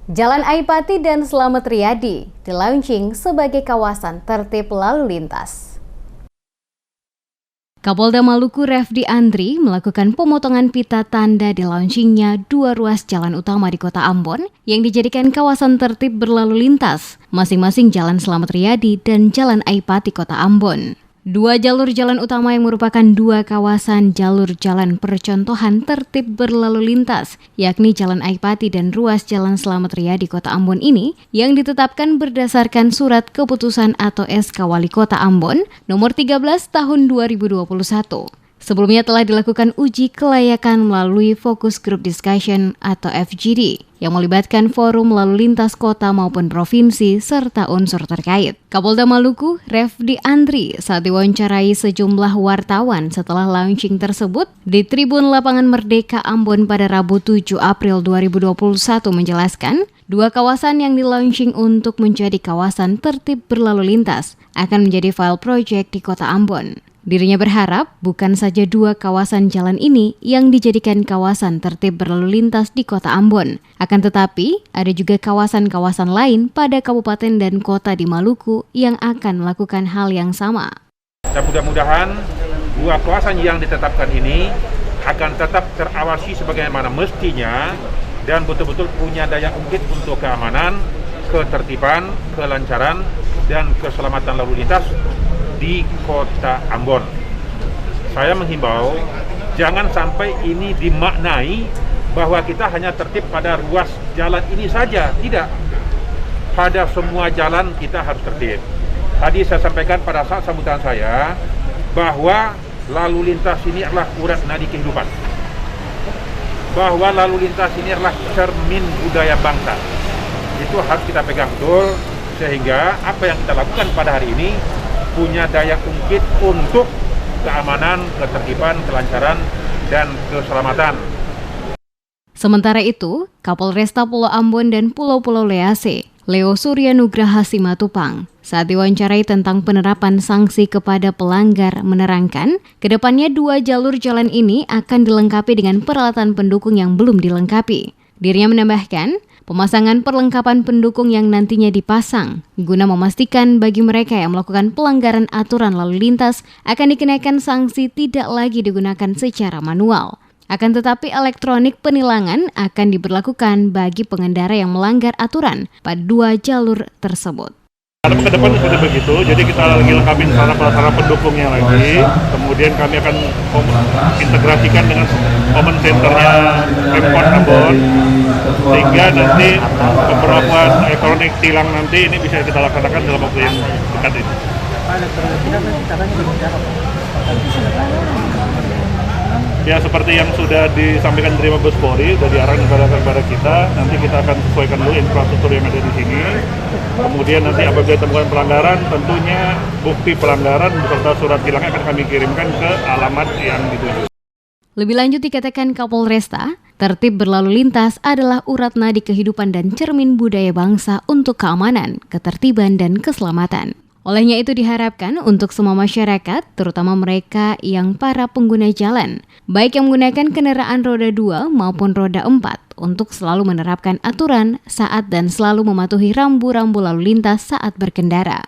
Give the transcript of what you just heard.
Jalan Aipati dan Slamet Riyadi di-launching sebagai kawasan tertib lalu lintas. Kapolda Maluku Refdy Andri melakukan pemotongan pita tanda di launchingnya 2 ruas jalan utama di Kota Ambon yang dijadikan kawasan tertib berlalu lintas, masing-masing Jalan Slamet Riyadi dan Jalan Aipati Kota Ambon. 2 jalur jalan utama yang merupakan 2 kawasan jalur jalan percontohan tertib berlalu lintas, yakni Jalan Aipati dan ruas Jalan Slamet Riyadi Kota Ambon ini, yang ditetapkan berdasarkan Surat Keputusan atau SK Wali Kota Ambon nomor 13 tahun 2021. Sebelumnya telah dilakukan uji kelayakan melalui Focus Group Discussion atau FGD yang melibatkan forum lalu lintas kota maupun provinsi serta unsur terkait. Kapolda Maluku Refdy Andri saat diwawancarai sejumlah wartawan setelah launching tersebut di Tribun Lapangan Merdeka Ambon pada Rabu 7 April 2021 menjelaskan, 2 kawasan yang di-launching untuk menjadi kawasan tertib berlalu lintas akan menjadi file project di Kota Ambon. Dirinya berharap bukan saja 2 kawasan jalan ini yang dijadikan kawasan tertib berlalu lintas di Kota Ambon, akan tetapi ada juga kawasan-kawasan lain pada kabupaten dan kota di Maluku yang akan melakukan hal yang sama. Dan mudah-mudahan 2 kawasan yang ditetapkan ini akan tetap terawasi sebagaimana mestinya dan betul-betul punya daya ungkit untuk keamanan, ketertiban, kelancaran, dan keselamatan lalu lintas di Kota Ambon. Saya menghimbau jangan sampai ini dimaknai bahwa kita hanya tertib pada ruas jalan ini saja. Tidak. Pada semua jalan kita harus tertib. Tadi saya sampaikan pada saat sambutan saya bahwa lalu lintas ini adalah urat nadi kehidupan. Bahwa lalu lintas ini adalah cermin budaya bangsa. Itu harus kita pegang betul sehingga apa yang kita lakukan pada hari ini punya daya ungkit untuk keamanan, ketertiban, kelancaran, dan keselamatan. Sementara itu, Kapolresta Pulau Ambon dan Pulau-Pulau Lease, Leo Surya Nugraha Simatupang, saat diwawancarai tentang penerapan sanksi kepada pelanggar menerangkan, kedepannya 2 jalur jalan ini akan dilengkapi dengan peralatan pendukung yang belum dilengkapi. Dirinya menambahkan, pemasangan perlengkapan pendukung yang nantinya dipasang guna memastikan bagi mereka yang melakukan pelanggaran aturan lalu lintas akan dikenakan sanksi tidak lagi digunakan secara manual. Akan tetapi elektronik penilangan akan diberlakukan bagi pengendara yang melanggar aturan pada 2 jalur tersebut. Ke depan seperti begitu, jadi kita lagi lengkapin sarana pendukungnya lagi. Kemudian kami akan integrasikan dengan command centernya Pemkot Ambon, sehingga nanti pemberlakuan elektronik tilang nanti ini bisa kita laksanakan dalam waktu yang dekat ini. Ya seperti yang sudah disampaikan dari Mabes Polri, sudah diarahkan kepada kita, nanti kita akan sesuaikan dulu infrastruktur yang ada di sini. Kemudian nanti apabila ditemukan pelanggaran, tentunya bukti pelanggaran beserta surat tilangnya akan kami kirimkan ke alamat yang dituju. Lebih lanjut dikatakan Kapolresta, tertib berlalu lintas adalah urat nadi kehidupan dan cermin budaya bangsa untuk keamanan, ketertiban, dan keselamatan. Olehnya itu diharapkan untuk semua masyarakat, terutama mereka yang para pengguna jalan, baik yang menggunakan kendaraan roda 2 maupun roda 4, untuk selalu menerapkan aturan saat dan selalu mematuhi rambu-rambu lalu lintas saat berkendara.